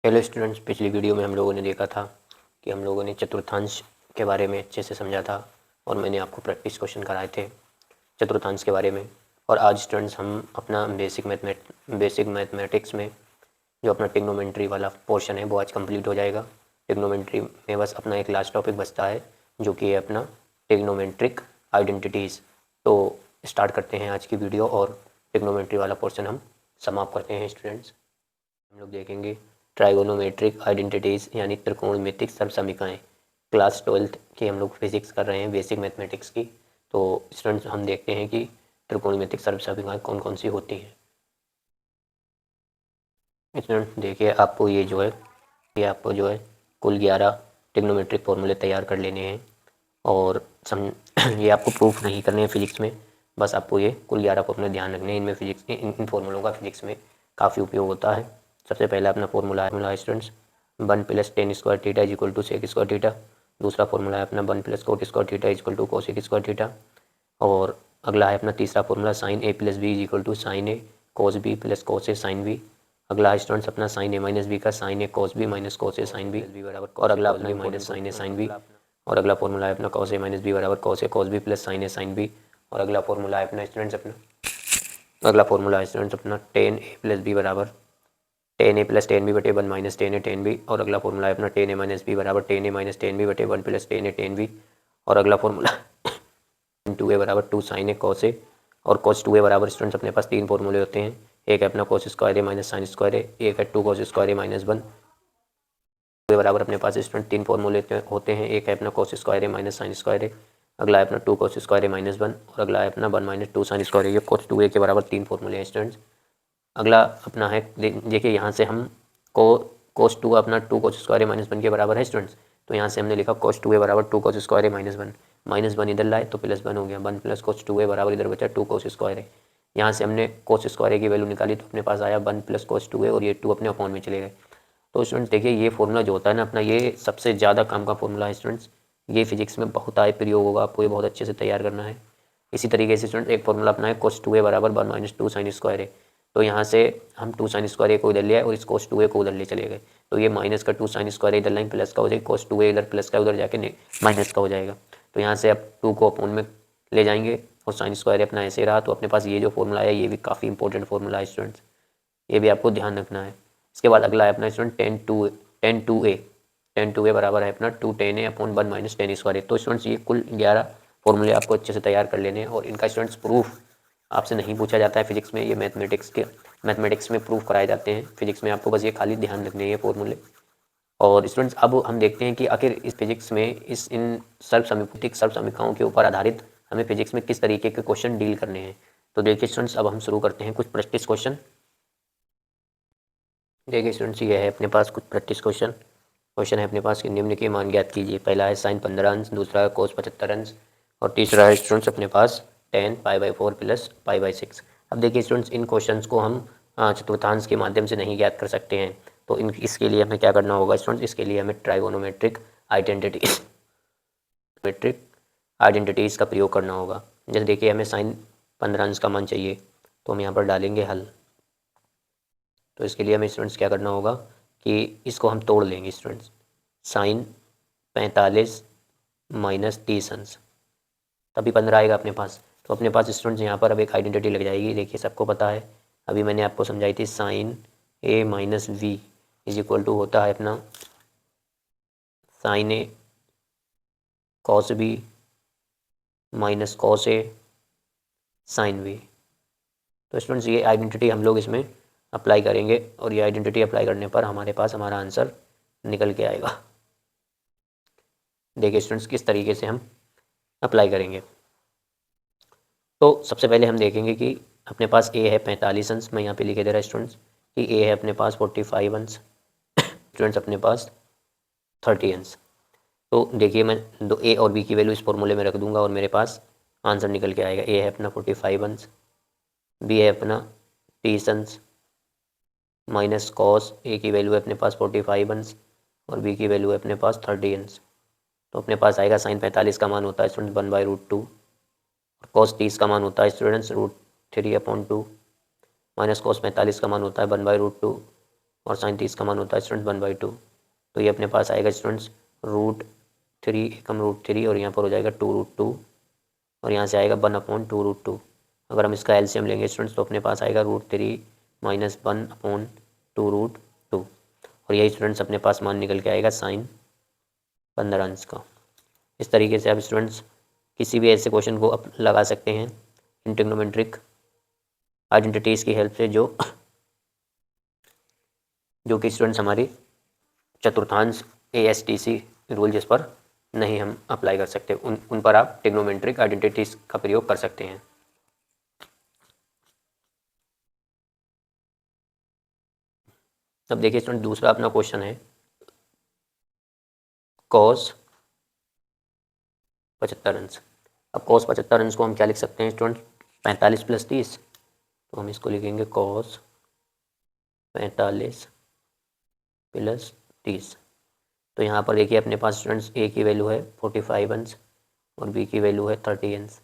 Hello students, पिछली video में हम लोगों ने देखा था कि हम लोगों ने चतुर्थांश के बारे में अच्छे से समझा था और मैंने आपको प्रैक्टिस क्वेश्चन कराए थे चतुर्थांश के बारे में। और आज स्टूडेंट्स हम अपना बेसिक मैथमेटिक्स में जो अपना ट्रिग्नोमेट्री वाला पोर्शन है वो आज कंप्लीट हो जाएगा। ट्रिग्नोमेट्री में बस अपना एक लास्ट टॉपिक बचता है जो कि है अपना ट्रिग्नोमेट्रिक आइडेंटिटीज़। तो स्टार्ट करते हैं आज की वीडियो और ट्रिग्नोमेट्री वाला पोर्शन हम समाप्त करते हैं। स्टूडेंट्स, हम लोग देखेंगे ट्राइगोनोमेट्रिक आइडेंटिटीज़ यानी त्रिकोणमितिक सर्वसमीकरण। क्लास 12th की हम लोग फिजिक्स कर रहे हैं, बेसिक मैथमेटिक्स की। तो स्टूडेंट्स, हम देखते हैं कि त्रिकोणमितिक सर्वसमीकरण कौन कौन सी होती हैं। स्टूडेंट देखिए, आपको जो है कुल 11 ट्रिग्नोमेट्रिक फॉर्मूले तैयार कर लेने हैं और ये आपको प्रूफ नहीं करने हैं फिजिक्स में, बस आपको ये कुल 11 फॉर्मूले ध्यान रखने हैं। इनमें फिजिक्स इन फॉर्मूलों का फिजिक्स में काफ़ी उपयोग होता है। सबसे पहला अपना फॉर्मूला है students 1 + tan square theta is equal to sec square theta. दूसरा फॉर्मूला है अपना 1 + cot square theta is equal to cosec square theta. और अगला है अपना तीसरा formula sin a + b is equal to sin a cos b + cos a sin b। अगला है स्टूडेंट्स अपना sin a - b का sin a cos b - cos a sin b बराबर, और अगला अपना minus sin a sin b। और अगला फॉर्मूला है अपना cos a - b बराबर cos a cos b + sin a sin b। और अगला फॉर्मूला है अपना स्टूडेंट्स अपना tan a + b बराबर tan a + tan b बटे 1 - tan a tan b। और अगला फॉर्मूला है अपना tan a - b बराबर tan a - tan b बटे 1 + tan a tan b। और अगला फॉर्मूला 2a बराबर 2 sin a cos a। और cos 2a बराबर स्टूडेंट्स अपने पास तीन फॉर्मूले होते हैं। एक है अपना cos square a minus sin square a, एक है 2 cos स्क्वायर a माइनस 1। के बराबर अपने पास स्टूडेंट तीन फॉर्मूले होते हैं। एक है अपना cos square a minus sin square a, अगला है अपना 2 cos स्क्वायर a माइनस 1 और अगला है अपना 1 - 2 sin स्क्वायर a। ये cos 2a के बराबर तीन फॉर्मूले हैं स्टूडेंट्स। अगला अपना है, देखिए यहाँ से हम को cos 2 अपना 2 cos स्क्वायर a माइनस 1 के बराबर है स्टूडेंट्स। तो यहाँ से हमने लिखा cos 2a बराबर 2 cos square a minus 1, minus 1 इधर लाए तो प्लस 1 हो गया, 1 + cos 2a बराबर इधर बचा 2 cos स्क्वायर a। यहाँ से हमने cos स्क्वायर a की वैल्यू निकाली तो अपने पास आया 1 + cos 2a और ये 2 अपने अपॉन में चले गए। तो स्टूडेंट्स देखिए, ये फॉर्मूला जो होता है ना अपना, ये सबसे ज़्यादा काम का फॉर्मूला है स्टूडेंट्स। ये फिजिक्स में बहुत आए प्रयोग होगा, आपको ये बहुत अच्छे से तैयार करना है। इसी तरीके से स्टूडेंट एक फॉर्मूला अपना है cos 2a बराबर 1 - 2 sin स्क्वायर a। तो यहाँ से हम 2 sin स्क्वायर a को इधर ले आए और इस cos 2a को उधर ले चले गए। तो ये माइनस का 2 sin स्क्वायर a इधर लाइन प्लस का हो जाएगा, cos 2a इधर प्लस का उधर जाके माइनस का हो जाएगा। तो यहाँ से अब 2 को अपॉन में ले जाएंगे और sin स्क्वायर अपना ऐसे रहा। तो अपने पास ये जो फॉर्मूला है ये भी काफ़ी इंपॉर्टेंट फॉर्मूला है स्टूडेंट्स, ये भी आपको ध्यान रखना है। इसके बाद अगला है अपना स्टूडेंट tan 2a बराबर है अपना 2 tan a upon 1 - tan square a। तो स्टूडेंट्स ये कुल 11 फॉर्मूले आपको अच्छे से तैयार कर लेने हैं और इनका स्टूडेंट्स प्रूफ आपसे नहीं पूछा जाता है फिजिक्स में। ये मैथमेटिक्स में प्रूफ कराए जाते हैं, फिजिक्स में आपको बस ये खाली ध्यान रखने हैं ये फॉर्मूले। और स्टूडेंट्स अब हम देखते हैं कि आखिर इस फिजिक्स में इन सर्वसमीकृतिक सर्वसमीकरणों के ऊपर आधारित हमें फिजिक्स में किस तरीके के क्वेश्चन डील करने हैं। तो देखिए स्टूडेंट्स, अब हम शुरू करते हैं कुछ प्रैक्टिस क्वेश्चन। देखिए स्टूडेंट्स, ये है अपने पास कुछ प्रैक्टिस क्वेश्चन है अपने पास कि निम्न के मान ज्ञात कीजिए। पहला है sin 15 अंश, दूसरा है cos 75 अंश और तीसरा है स्टूडेंट्स अपने पास tan π/4 + π/6। अब देखिए स्टूडेंट्स, इन क्वेश्चंस को हम चतुर्थांश के माध्यम से नहीं ज्ञात कर सकते हैं। तो इसके लिए हमें क्या करना होगा स्टूडेंट्स, इसके लिए हमें ट्राइगोनोमेट्रिक आइडेंटिटीज़ का प्रयोग करना होगा। जैसे देखिए, हमें sin 15 अंश का मान चाहिए तो हम यहाँ पर डालेंगे हल। तो इसके लिए हमें स्टूडेंट्स क्या करना होगा कि इसको हम तोड़ लेंगे स्टूडेंट्स। sin 45 - 30 अंश, तभी 15 आएगा अपने पास। तो अपने पास स्टूडेंट्स यहाँ पर अब एक आइडेंटिटी लग जाएगी। देखिए सबको पता है, अभी मैंने आपको समझाई थी sin a - v is equal to होता है अपना sin a cos b - cos a sin v। तो स्टूडेंट्स ये आइडेंटिटी हम लोग इसमें अप्लाई करेंगे और ये आइडेंटिटी अप्लाई करने पर हमारे पास हमारा आंसर निकल के आएगा। देखिए स्टूडेंट्स, किस तरीके से हम अप्लाई करेंगे। तो सबसे पहले हम देखेंगे कि अपने पास a है 45 अंश, मैं यहाँ पे लिखे दे रहा स्टूडेंट्स कि a है अपने पास 45 अंश, स्टूडेंट्स अपने पास 30 अंश। तो देखिए, मैं दो a और b की वैल्यू इस फॉर्मूले में रख दूंगा और मेरे पास आंसर निकल के आएगा। a है अपना 45 अंश, b है अपना 30 अंश माइनस कॉस a की वैल्यू है अपने पास 45 अंश और b की वैल्यू है अपने पास 30 अंश। तो अपने पास आएगा sin 45 का मान होता है स्टूडेंट 1/√2 और cos 30 का मान होता है स्टूडेंट्स √3/2 माइनस cos 45 का मान होता है 1/√2 और साइन 30 का मान होता है स्टूडेंट्स 1/2। तो ये अपने पास आएगा स्टूडेंट्स √3 कम √3 और यहाँ पर हो जाएगा 2√2 और यहाँ से आएगा 1/2√2। अगर हम इसका एलसीएम लेंगे स्टूडेंट्स तो अपने पास आएगा √3 - 1/2√2 और यही स्टूडेंट्स अपने पास मान निकल के आएगा साइन 15 अंश का। इस तरीके से आप स्टूडेंट्स किसी भी ऐसे क्वेश्चन को लगा सकते हैं इन ट्रिग्नोमेट्रिक आइडेंटिटीज़ की हेल्प से जो कि स्टूडेंट्स हमारी चतुर्थांश ASTC रूल जिस पर नहीं हम अप्लाई कर सकते उन पर आप ट्रिग्नोमेट्रिक आइडेंटिटीज़ का प्रयोग कर सकते हैं। अब देखिए स्टूडेंट दूसरा अपना क्वेश्चन है cos 75 अंश। अब cos 75 अंश को हम क्या लिख सकते हैं स्टूडेंट 45 + 30। तो हम इसको लिखेंगे cos 45 + 30। तो यहाँ पर देखिए अपने पास स्टूडेंट्स a की वैल्यू है 45 अंश और b की वैल्यू है 30 अंश।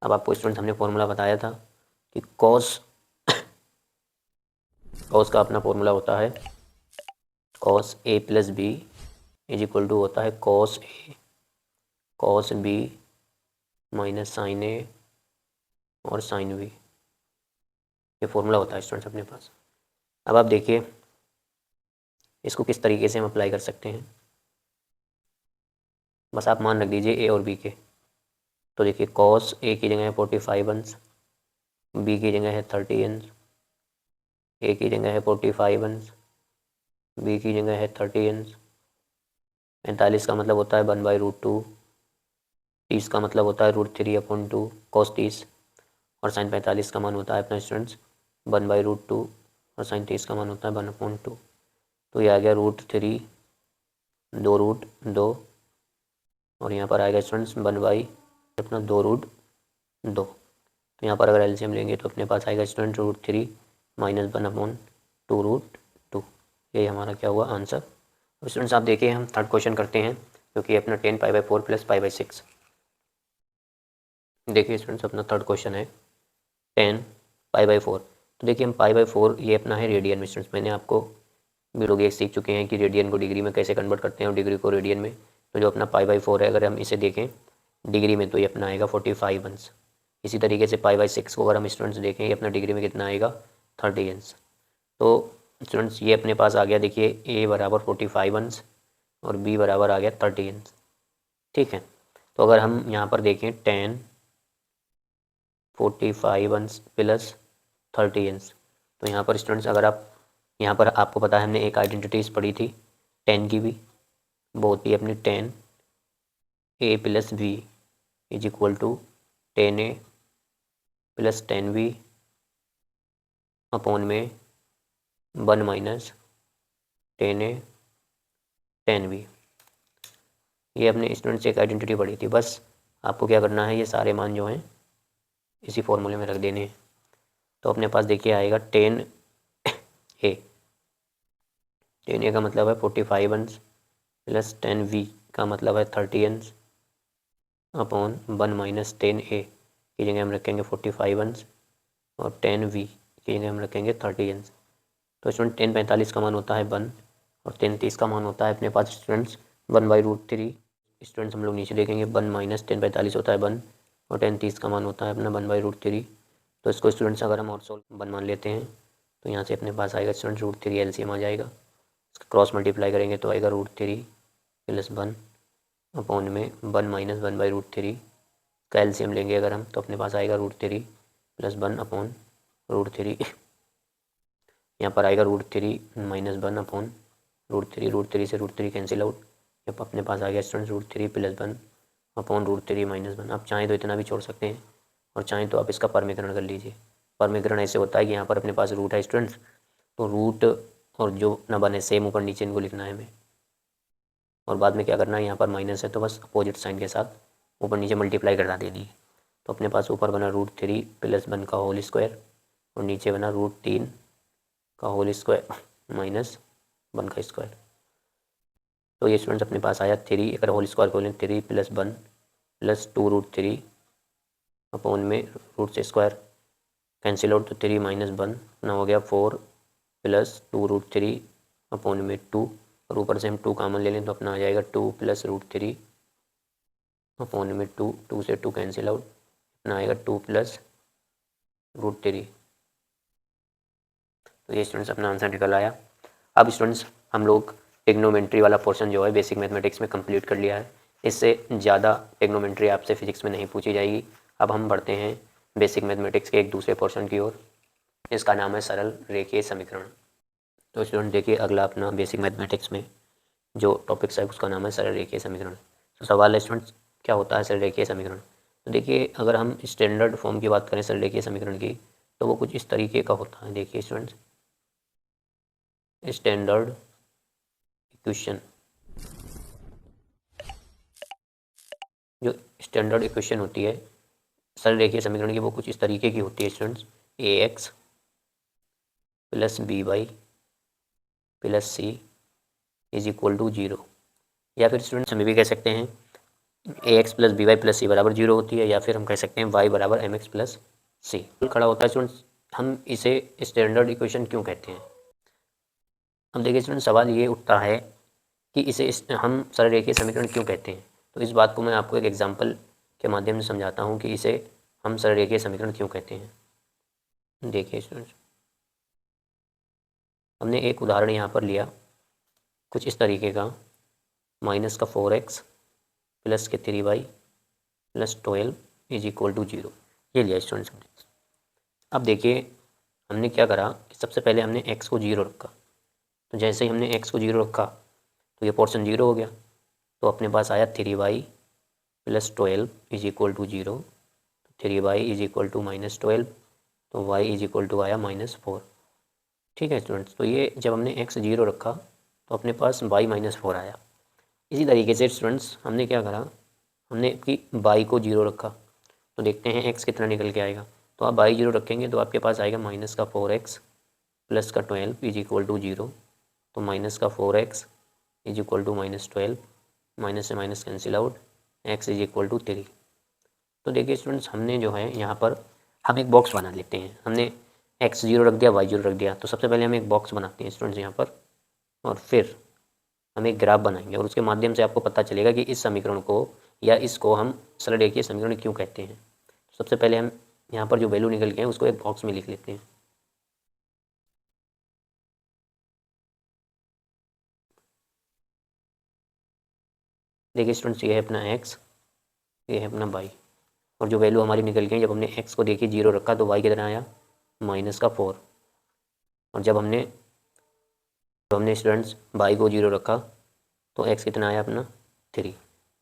अब आपको स्टूडेंट्स हमने फॉर्मूला बताया था कि cos का अपना फॉर्मूला होता है cos a + b = होता है cos a cos b - sin a और sin b। ये फॉर्मूला होता है स्टूडेंट्स अपने पास। अब आप देखिए इसको किस तरीके से हम अप्लाई कर सकते हैं। बस आप मान रख दीजिए a और b के। तो देखिए cos a की जगह है 45 अंश, b की जगह है 30 अंश, a की जगह है 45 अंश, b की जगह है 30 अंश। 45 का मतलब होता है 1/√2, 30 का मतलब होता है √3/2 cos 30 और sin 45 का मान होता है अपना स्टूडेंट्स 1/√2 और sin 30 का मान होता है 1/2। तो ये आ गया √3 2√2 और यहाँ पर आएगा स्टूडेंट्स 1/ अपना 2√2। तो यहाँ पर अगर एलसीएम लेंगे तो अपने पास आएगा स्टूडेंट √3 - 1/2√2। ये हमारा क्या हुआ आंसर। तो स्टूडेंट्स आप देखिए हम थर्ड क्वेश्चन करते हैं क्योंकि अपना 10π/4 + π/6। देखिए स्टूडेंट्स अपना थर्ड क्वेश्चन है 10π/4। तो देखिए हम π/4 ये अपना है रेडियन में। स्टूडेंट्स मैंने आपको वीडियो सीख चुके हैं कि रेडियन को डिग्री में कैसे कन्वर्ट करते हैं और डिग्री को रेडियन में। तो जो अपना π/4 है अगर हम इसे देखें डिग्री में तो ये अपना आएगा 45 अंश। इसी तरीके से π/6 को अगर हम स्टूडेंट्स देखें ये अपना डिग्री में कितना आएगा 30 अंश। तो स्टूडेंट्स ये अपने पास आ गया देखिए a = 45 अंश और b बराबर आ गया 30 अंश। ठीक है। तो अगर हम यहाँ पर देखें 10 45 अंश + 30 अंश तो यहाँ पर स्टूडेंट्स अगर आप यहाँ पर आपको पता है हमने एक आइडेंटिटीज़ पढ़ी थी 10 की भी, वो होती है अपनी 10 a + b = 10a + 10b upon में 1 - 10a 10b। ये अपने स्टूडेंट्स एक आइडेंटिटी पढ़ी थी। बस आपको क्या करना है ये सारे मान जो हैं इसी फॉर्मूले में रख देने हैं। तो अपने पास देखिए आएगा 10a का मतलब है 45 अंश + 10b का मतलब है 30 अंश अपॉन 1 - 10a की जगह हम रखेंगे 45 अंश और 10b की जगह हम रखेंगे 30 अंश। तो स्टूडेंट 10 45 का मान होता है 1 और 10 30 का मान होता है अपने पास स्टूडेंट्स 1/√3। स्टूडेंट्स हम लोग नीचे देखेंगे 1 - 10 45 होता है 1 और 10 30 का मान होता है अपना 1/√3। तो इसको स्टूडेंट्स अगर हम और सोल्व 1 मान लेते हैं तो यहाँ से अपने पास आएगा स्टूडेंट √3 एलसीएम आ जाएगा। इसका क्रॉस मल्टीप्लाई करेंगे तो आएगा √3 + 1 अपॉन में 1 - 1/√3 का एलसीएम लेंगे अगर हम तो अपने पास आएगा √3 + 1 अपॉन √3। यहाँ पर आएगा √3 - 1 अपॉन √3। √3 से √3 कैंसिल आउट। जब अपने पास आ गया स्टूडेंट √3 + 1 अपॉन √3 - 1। आप चाहें तो इतना भी छोड़ सकते हैं और चाहें तो आप इसका परमीकरण कर लीजिए। परमीकरण ऐसे होता है कि यहाँ पर अपने पास रूट है स्टूडेंट्स तो रूट और जो न बने सेम ऊपर नीचे इनको लिखना है हमें और बाद में क्या करना है यहाँ पर माइनस है तो बस अपोजिट साइन के साथ ऊपर नीचे मल्टीप्लाई करना देनी। तो अपने पास ऊपर बना √3 + 1 का होल स्क्वायर और नीचे बना √3 का होल स्क्वायर माइनस 1 का स्क्वायर। तो ये स्टूडेंट्स अपने पास आया 3 अगर होल स्क्वायर को लें 3 + 1 + 2√3 अपॉन में रूट से स्क्वायर कैंसिल आउट तो 3 - 1 ना हो गया 4 प्लस 2√3 अपॉन में 2, और ऊपर से हम 2 कॉमन ले लें तो अपना आ जाएगा 2 प्लस √3 अपॉन में 2, 2 से 2 कैंसिल आउट, अपना आएगा 2 प्लस √3। तो ये स्टूडेंट्स अपना आंसर निकल आया। अब स्टूडेंट्स हम लोग टिग्नोमेट्री वाला पोर्शन जो है बेसिक मैथमेटिक्स में कंप्लीट कर लिया है। इससे ज़्यादा टिग्नोमेट्री आपसे फिजिक्स में नहीं पूछी जाएगी। अब हम बढ़ते हैं बेसिक मैथमेटिक्स के एक दूसरे पोर्शन की ओर, इसका नाम है सरल रेखीय समीकरण। तो स्टूडेंट देखिए अगला अपना बेसिक मैथमेटिक्स में जो टॉपिक्स है उसका नाम है सरल रेखीय समीकरण। तो सवाल है स्टूडेंट्स क्या होता है सरल रेखीय समीकरण। तो देखिए अगर हम स्टैंडर्ड फॉर्म की बात करें सरल रेखीय समीकरण की तो वो कुछ इस तरीके का होता है। देखिए स्टूडेंट्स, स्टैंडर्ड इक्वेशन, जो स्टैंडर्ड इक्वेशन होती है सरल रेखीय समीकरण की वो कुछ इस तरीके की होती है students. ax plus by plus c is equal to 0, या फिर स्टूडेंट्स हम भी कह सकते हैं ax plus by plus c बराबर 0 होती है, या फिर हम कह सकते हैं y बराबर mx प्लस c खड़ा होता है। स्टूडेंट्स हम इसे स्टैंडर्ड इक्वेशन क्यों कहते हैं। हम देखिए स्टूडेंट सवाल ये उठता है कि इसे हम सरल रेखीय समीकरण क्यों कहते हैं। तो इस बात को मैं आपको एक एग्जांपल के माध्यम से समझाता हूँ कि इसे हम सरल रेखीय समीकरण क्यों कहते हैं। देखिए स्टूडेंट्स हमने एक उदाहरण यहाँ पर लिया कुछ इस तरीके का, माइनस का 4x प्लस के 3y plus 12 is equal to 0, ये लिया स्टूडेंट्स हमने। अब देखिए हमने क्या करा कि सबसे पहले हमने x को 0 रखा। तो जैसे ही हमने x को 0 रखा तो ये पोर्शन 0 हो गया, तो अपने पास आया 3y plus 12 is equal to 0, 3y is equal to -12, तो y इज इक्वल टू आया -4। ठीक है स्टूडेंट्स, तो ये जब हमने x 0 रखा तो अपने पास y -4 आया। इसी तरीके से स्टूडेंट्स हमने क्या करा, हमने कि y को 0 रखा, तो देखते हैं x कितना निकल के आएगा। तो आप y 0 रखेंगे तो आपके पास आएगा माइनस का 4x प्लस का 12 इज इक्वल टू 0, तो माइनस का 4x is equal to -12, minus से minus cancel out, x is equal to 3। तो देखिए स्टूडेंट्स हमने जो है यहाँ पर हम एक बॉक्स बना लेते हैं। हमने x 0 रख दिया, y 0 रख दिया, तो सबसे पहले हम एक बॉक्स बनाते हैं स्टूडेंट्स यहाँ पर, और फिर हम एक ग्राफ बनाएंगे और उसके माध्यम से आपको पता चलेगा कि इस समीकरण को या इसको हम सरल रेखीय समीकरण क्यों कहते हैं। सबसे पहले हम यहाँ पर जो वैल्यू निकल के हैं उसको एक बॉक्स में लिख लेते हैं। देखिए स्टूडेंट्स ये है अपना x, ये है अपना y, और जो वैल्यू हमारी निकल गई, जब हमने x को देखिए 0 रखा तो y कितना आया माइनस का 4, और जब हमने स्टूडेंट्स y को 0 रखा तो x कितना आया अपना 3।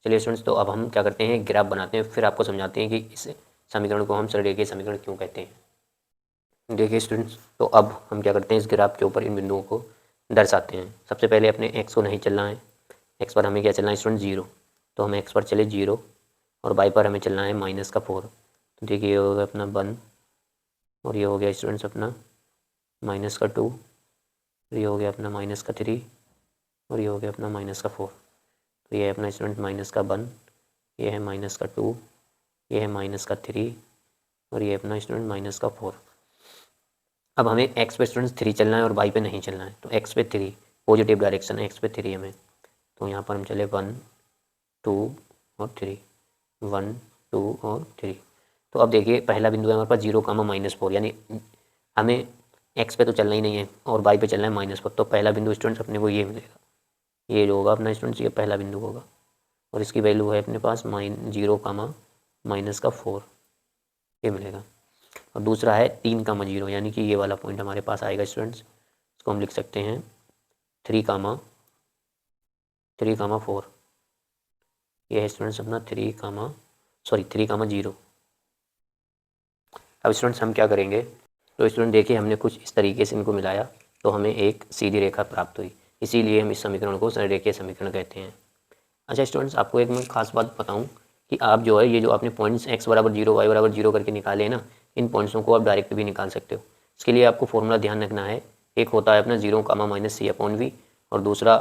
चलिए स्टूडेंट्स तो अब हम क्या करते हैं ग्राफ बनाते हैं, फिर आपको समझाते हैं कि इस समीकरण को हम सरल रेखीय समीकरण क्यों कहते हैं। देखिए स्टूडेंट्स तो अब हम क्या करते हैं इस ग्राफ के ऊपर इन बिंदुओं को दर्शाते हैं। सबसे पहले अपने x को नहीं चलना है, x पर हमें क्या चलना है स्टूडेंट 0, तो हम x पर चले 0, और y पर हमें चलना है माइनस का 4। तो देखिए ये हो गया अपना 1, और ये हो गया स्टूडेंट्स अपना माइनस का 2, ये हो गया अपना माइनस का 3, और ये हो गया अपना माइनस का 4। तो ये है अपना स्टूडेंट माइनस का 1, ये है माइनस का 2, ये है माइनस का 3, और ये अपना स्टूडेंट माइनस का 4। अब हमें x पे स्टूडेंट्स 3 चलना है और y पे नहीं चलना है, तो x पे 3 पॉजिटिव डायरेक्शन है, x पे 3 हमें, तो यहाँ पर हम चले 1 2 और 3, 1 2 और 3। तो अब देखिए पहला बिंदु है हमारे पास 0, -4, यानी हमें x पे तो चलना ही नहीं है और y पे चलना है -4, तो पहला बिंदु स्टूडेंट्स अपने को ये मिलेगा, ये जो होगा अपना स्टूडेंट्स ये पहला बिंदु होगा, और इसकी वैल्यू है अपने पास 0, -4, ये मिलेगा। और दूसरा है 3, 0, यानी कि ये वाला पॉइंट हमारे पास आएगा स्टूडेंट्स, इसको हम लिख सकते हैं 3, 4, ये है स्टूडेंट्स अपना 3, 0। अब स्टूडेंट्स हम क्या करेंगे, तो स्टूडेंट देखिए हमने कुछ इस तरीके से इनको मिलाया तो हमें एक सीधी रेखा प्राप्त हुई, इसीलिए हम इस समीकरण को सरल रेखीय समीकरण कहते हैं। अच्छा स्टूडेंट्स आपको एक मैं खास बात बताऊं कि आप जो है ये जो आपने पॉइंट्स x बराबर 0 y बराबर 0 करके निकाले हैं ना, इन पॉइंट्सों को आप डायरेक्ट भी निकाल सकते हो। इसके लिए आपको फॉर्मूला ध्यान रखना है, एक होता है अपना 0, -c/v, और दूसरा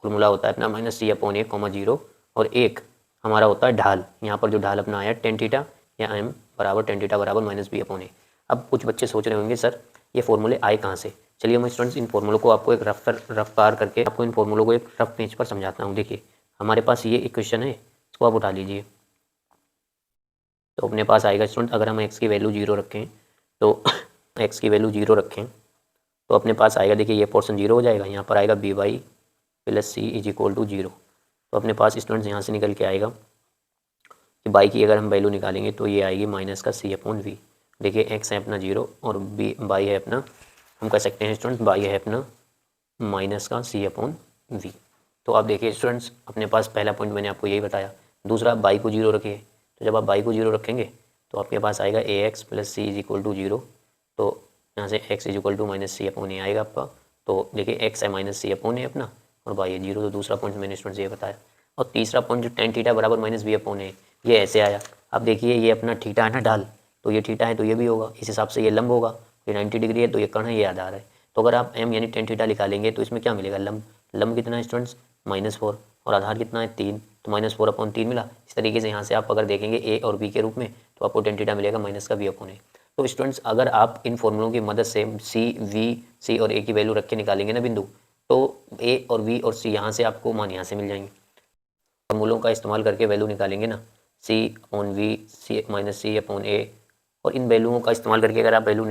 फॉर्मूला होता है अपना -c/a, 0, और एक हमारा होता है ढाल। यहाँ पर जो ढाल अपना आया tan थीटा या m बराबर tan थीटा बराबर -b/a। अब कुछ बच्चे सोच रहे होंगे सर ये फॉर्मूले आए कहाँ से, चलिए मैं स्टूडेंट्स इन फॉर्मूलों को आपको एक रफ पार करके आपको इन फॉर्मूलों को एक रफ पेज पर समझाता हूँ। देखिए हमारे पास ये इक्वेशन है, इसको आप उठा लीजिए। तो अपने पास आएगा स्टूडेंट, अगर हम एक्स की वैल्यू 0 रखें तो एक्स की वैल्यू 0 रखें तो अपने पास आएगा, देखिए ये पोर्शन 0 हो जाएगा, यहाँ पर आएगा b y plus c is equal to 0। तो अपने पास स्टूडेंट्स यहाँ से निकल के आएगा कि बाई की अगर हम वैल्यू निकालेंगे तो ये आएगी माइनस का सी अपॉन वी। देखिए एक्स है अपना 0 और बी बाई है अपना, हम कह सकते हैं स्टूडेंट्स बाई है अपना माइनस का सी अपॉन वी। तो आप देखिए स्टूडेंट्स अपने पास पहला पॉइंट मैंने आपको यही बताया। दूसरा बाई को 0 रखिए, तो जब आप बाई को 0 रखेंगे तो आपके पास आएगा a x plus c is equal to 0। तो यहाँ से x is equal to minus c upon a आएगा आपका। तो देखिए एक्स है माइनस सी अपॉन ए अपना और बाई है 0। तो दूसरा पॉइंट मैंने स्टूडेंट्स ये बताया। और तीसरा पॉइंट जो टेन थीटा बराबर माइनस बी अपॉन ए, ये ऐसे आया। अब देखिए ये अपना थीटा है ना ढाल, तो ये थीटा है तो ये भी होगा, इस हिसाब से ये लंब होगा। ये 90 डिग्री है तो ये कर्ण है, ये आधार है। तो अगर आप m यानी टेन थीटा निकालेंगे तो इसमें क्या मिलेगा, लंब कितना है स्टूडेंट्स -4 और आधार कितना है 3, तो -4 अपॉन 3 मिला। इस तरीके से यहाँ से आप अगर देखेंगे ए और बी के रूप में तो आपको टेन थीटा मिलेगा माइनस का बी अपॉन ए। तो स्टूडेंट्स अगर आप इन फॉर्मूलों की मदद से सी और ए की वैल्यू रख के निकालेंगे ना बिंदु, तो ए और बी और सी यहाँ से आपको मान यहाँ से मिल जाएंगे। फॉर्मूलों का इस्तेमाल करके वैल्यू निकालेंगे ना, c upon v c minus c upon a, और इन वैल्यूओं का इस्तेमाल करके अगर आप वैल्यू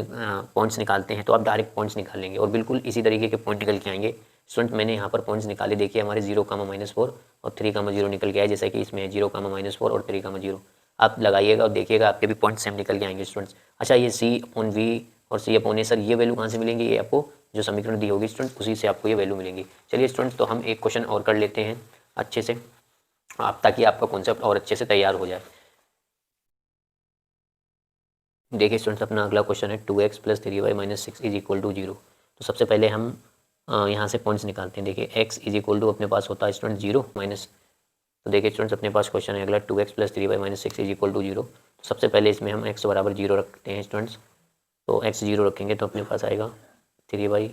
पॉइंट्स निकालते हैं तो आप डायरेक्ट पॉइंट्स निकाल लेंगे और बिल्कुल इसी तरीके के पॉइंट निकल के आएंगे। स्टूडेंट मैंने यहाँ पर पॉइंट्स निकाले, देखिए हमारे 0, -4 और 3, 0 निकल के आए, जैसा कि इसमें 0, -4 और 3, 0। आप लगाइएगा और देखिएगा आपके भी पॉइंट सेम निकल के आएंगे स्टूडेंट्स। अच्छा ये सी अपॉन वी और सी अपॉन ए, सर ये वैल्यू कहाँ से मिलेंगी, ये आपको जो समीकरण दी होगी स्टूडेंट उसी से आपको ये वैल्यू मिलेंगी। चलिए स्टूडेंट्स तो हम एक क्वेश्चन और कर लेते हैं अच्छे से, आप ताकि आपका कॉन्सेप्ट और अच्छे से तैयार हो जाए। देखिए स्टूडेंट्स अपना अगला क्वेश्चन है 2x plus 3y minus 6 is equal to 0। तो सबसे पहले हम यहाँ से पॉइंट्स निकालते हैं। देखिए x इज इक्वल टू अपने पास होता है स्टूडेंट 0 माइनस, तो देखिए स्टूडेंट्स अपने पास क्वेश्चन है अगला 2x plus 3y minus 6 is equal to 0। तो सबसे पहले इसमें हम x बराबर 0 रखते हैं स्टूडेंट्स। तो x 0 रखेंगे तो अपने पास आएगा 3y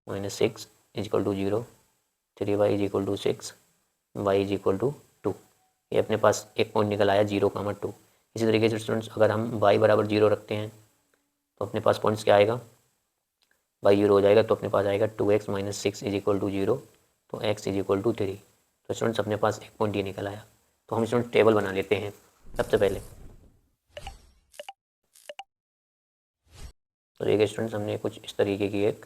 minus 6 is equal to 0, 3y is equal to 6, y is equal to 2। ये अपने पास एक पॉइंट निकल आया 0, 2। इसी तरीके से स्टूडेंट्स अगर हम y बराबर 0 रखते हैं तो अपने पास पॉइंट्स क्या आएगा, y 0 हो जाएगा तो अपने पास आएगा 2x minus 6 is equal to 0, तो x इज इक्वल टू 3। तो स्टूडेंट्स अपने पास एक पॉइंट ये निकल आया। तो हम स्टूडेंट टेबल बना लेते हैं सबसे पहले। तो देखिए स्टूडेंट्स हमने कुछ इस तरीके की एक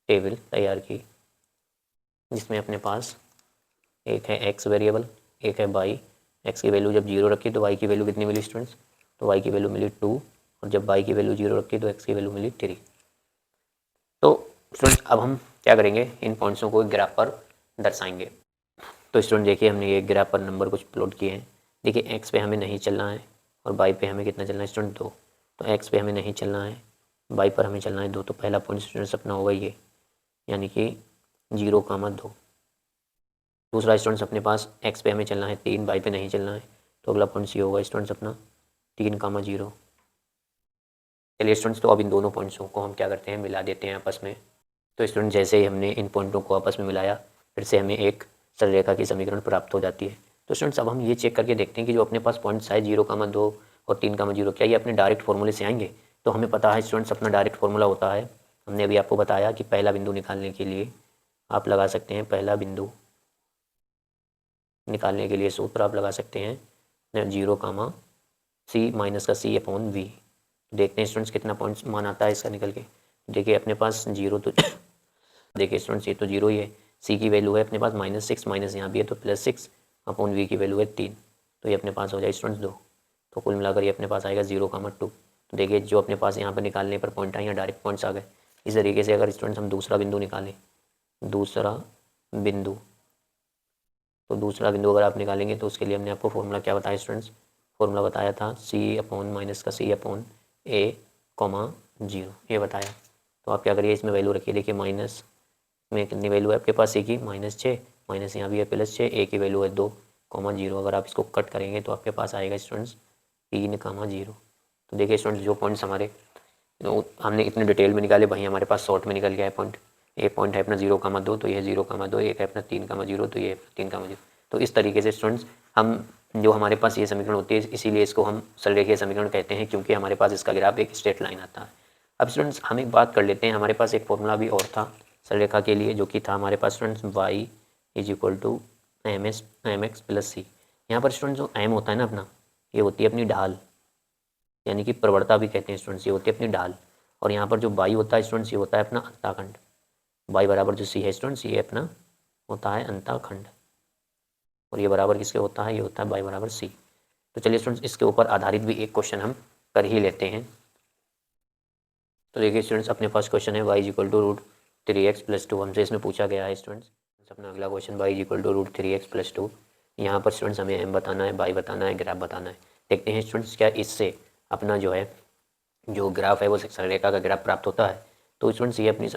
टेबल तैयार की जिसमें अपने पास एक है x वेरिएबल, एक है y। x की वैल्यू जब 0 रखी तो y की वैल्यू कितनी मिली स्टूडेंट्स, तो y की वैल्यू मिली 2, और जब y की वैल्यू 0 रखी तो x की वैल्यू मिली 3। तो स्टूडेंट्स अब हम क्या करेंगे, इन पॉइंट्सों को एक ग्राफ पर दर्शाएंगे। तो स्टूडेंट देखिए हमने ये ग्राफ पर नंबर कुछ प्लॉट किए हैं। देखिए x पे हमें नहीं चलना है और y पे हमें कितना चलना है स्टूडेंट 2। तो x पे हमें नहीं चलना है, y पर हमें चलना है 2। तो पहला पॉइंट स्टूडेंट्स अपना होगा ये, यानी कि 0, 2। दूसरा स्टूडेंट्स अपने पास x पे हमें चलना है 3, y पे नहीं चलना है, तो अगला पॉइंट्स ये होगा स्टूडेंट्स अपना 3, 0। चलिए स्टूडेंट्स तो अब इन दोनों पॉइंट्सों को हम क्या करते हैं, मिला देते हैं आपस में। तो स्टूडेंट जैसे ही हमने इन पॉइंटों को आपस में मिलाया फिर से हमें एक सरल रेखा की समीकरण प्राप्त हो जाती है। तो स्टूडेंट्स अब हम ये चेक करके देखते हैं कि जो अपने पास पॉइंट्स है 0, 2 और 3, 0, क्या ये अपने डायरेक्ट फॉर्मूले से आएंगे। तो हमें पता है स्टूडेंट्स अपना डायरेक्ट फॉर्मूला होता है, हमने अभी आपको बताया कि पहला बिंदु निकालने के लिए आप लगा सकते हैं, पहला बिंदु निकालने के लिए सूत्र आप लगा सकते हैं 0, c माइनस का c अपॉन v। देखते हैं स्टूडेंट्स कितना पॉइंट्स मान आता है इसका निकल के। देखिए अपने पास 0 तो देखिए स्टूडेंट्स ये तो 0 ही है, c की वैल्यू है अपने पास -6, माइनस यहाँ भी है तो +6 अपॉन v की वैल्यू है 3। तो ये अपने पास हो जाए स्टूडेंट्स 2। तो कुल मिलाकर ये अपने पास आएगा 0, 2। तो देखिए जो अपने पास यहाँ पर निकालने पर पॉइंट आए, यहाँ डायरेक्ट पॉइंट्स आ गए। इस तरीके से अगर स्टूडेंट्स हम दूसरा बिंदु निकालें, दूसरा बिंदु, तो दूसरा बिंदु अगर आप निकालेंगे तो उसके लिए हमने आपको फॉर्मूला क्या बताया स्टूडेंट्स, फॉर्मूला बताया था c अपॉन माइनस का c अपॉन a, 0 ये बताया। तो आप क्या करिए इसमें वैल्यू रखिए। देखिए माइनस में कितनी वैल्यू है आपके पास c की, -6, माइनस यहाँ भी है +6, a की वैल्यू है 2, 0। अगर आप इसको कट करेंगे तो आपके पास आएगा स्टूडेंट्स 3, 0। तो देखिए स्टूडेंट्स जो पॉइंट्स हमारे तो हमने इतने डिटेल में निकाले, वहीं हमारे पास शॉर्ट में निकल गया है पॉइंट। एक पॉइंट है अपना 0, 2, तो ये है 0, 2, एक है अपना 3, 0, तो ये है 3, 0। तो इस तरीके से स्टूडेंट्स हम जो हमारे पास ये समीकरण होती है, इसीलिए इसको हम सरल रेखीय समीकरण कहते हैं, क्योंकि हमारे पास इसका ग्राफ एक स्ट्रेट लाइन आता है। अब स्टूडेंट्स हम एक बात कर लेते हैं, हमारे पास एक फॉर्मूला भी और था सरलरेखा के लिए, जो कि था हमारे पास students y is equal to m x plus c. यहाँ पर स्टूडेंट्स जो m होता है ना अपना, ये होती है अपनी ढाल, यानी कि प्रवणता भी कहते हैं स्टूडेंट्स, ये होती है अपनी ढाल। और यहाँ पर जो y होता है स्टूडेंट्स, ये होता है अपना अंताखंड। y बराबर जो c है स्टूडेंट्स, ये अपना होता है अंताखंड, और ये बराबर किसके होता है, ये होता है y बराबर c। तो चलिए स्टूडेंट्स इसके ऊपर आधारित भी एक क्वेश्चन हम कर ही लेते हैं। तो देखिए स्टूडेंट्स अपने पास क्वेश्चन है y is equal to root 3x plus 2, हमसे इसमें पूछा गया है स्टूडेंट्स अपना अगला question y is equal to root 3x plus 2। यहाँ पर स्टूडेंट्स हमें m बताना है, y बताना है, ग्राफ बताना है। देखते हैं स्टूडेंट्स क्या इससे अपना जो है जो ग्राफ है वो सरलरेखा का ग्राफ प्राप्त होता है। तो स्टूडेंट्स ये अपनी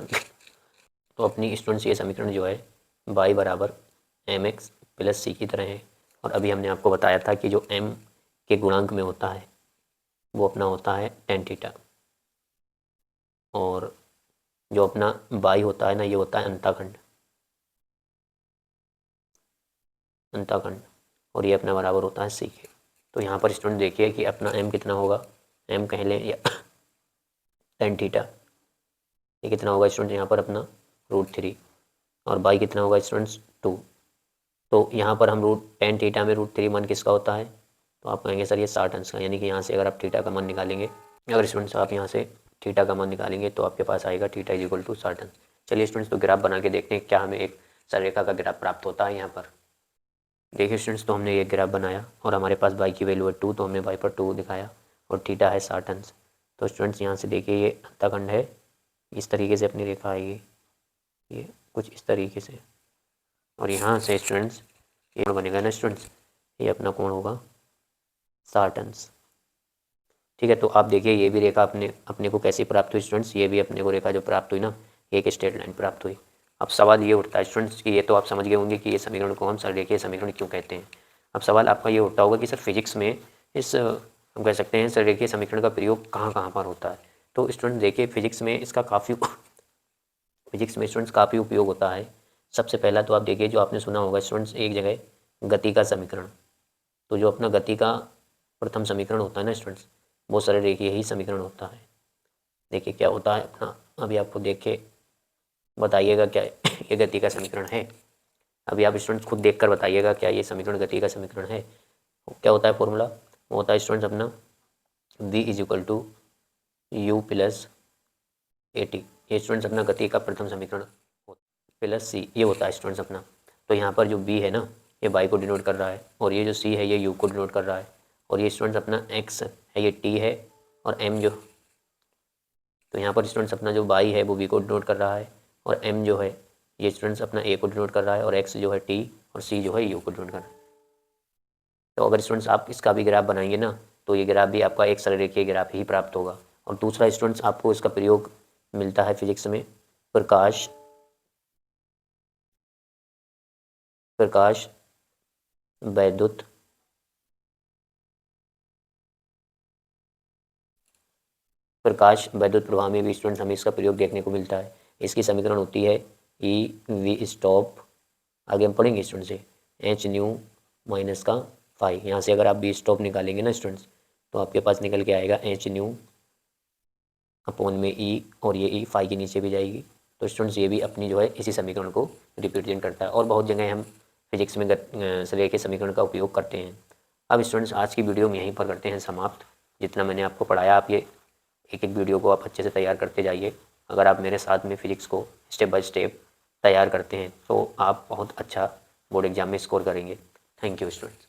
स्टूडेंट्स ये समीकरण जो है y बराबर mx प्लस सी की तरह है। और अभी हमने आपको बताया था कि जो m के गुणांक में होता है वो अपना होता है tan थीटा, और जो अपना y होता है ना, ये होता है अंताखंड, और ये अपना बराबर होता है सी के। तो यहाँ पर स्टूडेंट देखिए कि अपना m कितना होगा, m कह लें या tan थीटा, ये कितना होगा स्टूडेंट यहाँ पर अपना √3, और y कितना होगा स्टूडेंट्स 2। तो यहाँ पर हम tan थीटा में √3 मान किसका होता है, तो आप कहेंगे सर ये 60 अंश का, यानी कि यहाँ से अगर आप थीटा का मान निकालेंगे, अगर स्टूडेंट्स आप यहाँ से थीटा का मान निकालेंगे तो आपके पास आएगा थीटा इज इक्वल टू 60 अंश। चलिए स्टूडेंट्स तो ग्राफ बना के देखते हैं क्या हमें एक सरलरेखा का ग्राफ प्राप्त होता है। यहाँ पर देखिए स्टूडेंट्स तो हमने ये ग्राफ बनाया और हमारे पास y की वैल्यू है 2, तो हमने y पर 2 दिखाया, और थीटा है 60 अंश। तो स्टूडेंट्स यहाँ से देखिए ये अंताखंड है, इस तरीके से अपनी रेखा आएगी, ये कुछ इस तरीके से, और यहाँ से स्टूडेंट्स ये कोण बनेगा ना स्टूडेंट्स, ये अपना कोण होगा 60 अंश। ठीक है, तो आप देखिए ये भी रेखा अपने को कैसे प्राप्त हुई स्टूडेंट्स, ये भी अपने को रेखा जो प्राप्त हुई ना, एक स्ट्रेट लाइन प्राप्त हुई। अब सवाल ये उठता है स्टूडेंट्स कि ये तो आप समझ गए होंगे कि ये समीकरण को हम सरलरेखीय समीकरण क्यों कहते हैं। अब सवाल आपका ये उठता होगा कि सर फिजिक्स में इस हम कह सकते हैं सरलरेखीय समीकरण का प्रयोग कहाँ कहाँ पर होता है। तो स्टूडेंट देखिए फिजिक्स में इसका स्टूडेंट्स काफ़ी उपयोग होता है। सबसे पहला तो आप देखिए जो आपने सुना होगा स्टूडेंट्स एक जगह गति का समीकरण, तो जो अपना गति का प्रथम समीकरण होता है ना स्टूडेंट्स, वो सरलरेखीय ही समीकरण होता है। देखिए क्या होता है अपना, अभी आपको देख के बताइएगा क्या ये गति का समीकरण है। अभी आप स्टूडेंट्स खुद देखकर बताइएगा क्या ये समीकरण गति का समीकरण है। क्या होता है फॉर्मूला, वो होता है स्टूडेंट्स अपना v is equal to u plus a t. ये स्टूडेंट्स अपना गति का प्रथम समीकरण प्लस सी, ये होता है स्टूडेंट्स अपना। तो यहाँ पर जो v है ना, ये y को डिनोट कर रहा है, और ये जो c है ये u को डिनोट कर रहा है, और ये स्टूडेंट्स अपना x है, ये t है, और m जो, तो यहाँ पर स्टूडेंट्स अपना जो y है वो v को डिनोट कर रहा है, और m जो है ये स्टूडेंट्स अपना a को डिनोट कर रहा है, और x जो है t, और c जो है u को डिनोट कर रहा है। तो अगर स्टूडेंट्स आप इसका भी ग्राफ बनाएंगे ना, तो ये ग्राफ भी आपका एक सरलरेखीय ग्राफ ही प्राप्त होगा। और दूसरा स्टूडेंट्स आपको इसका प्रयोग मिलता है फिजिक्स में प्रकाश वैद्युत प्रवाह में भी स्टूडेंट्स हमें इसका प्रयोग देखने को मिलता है। इसकी समीकरण होती है ई वी स्टॉप, आगे हम पढ़ेंगे स्टूडेंट्स से एच न्यू माइनस का फाई। यहाँ से अगर आप बी स्टॉप निकालेंगे ना स्टूडेंट्स, तो आपके पास निकल के आएगा एच न्यू अपॉन में ई, और ये ई फाई के नीचे भी जाएगी। तो स्टूडेंट्स ये भी अपनी जो है इसी समीकरण को रिप्रेजेंट करता है, और बहुत जगह हम फिजिक्स में सरलरेखीय समीकरण का उपयोग करते हैं। अब स्टूडेंट्स आज की वीडियो में यहीं पर करते हैं समाप्त। जितना मैंने आपको पढ़ाया आप ये एक एक वीडियो को आप अच्छे से तैयार करते जाइए। अगर आप मेरे साथ में फिजिक्स को स्टेप बाय स्टेप तैयार करते हैं तो आप बहुत अच्छा बोर्ड एग्जाम में स्कोर करेंगे। Thank you students.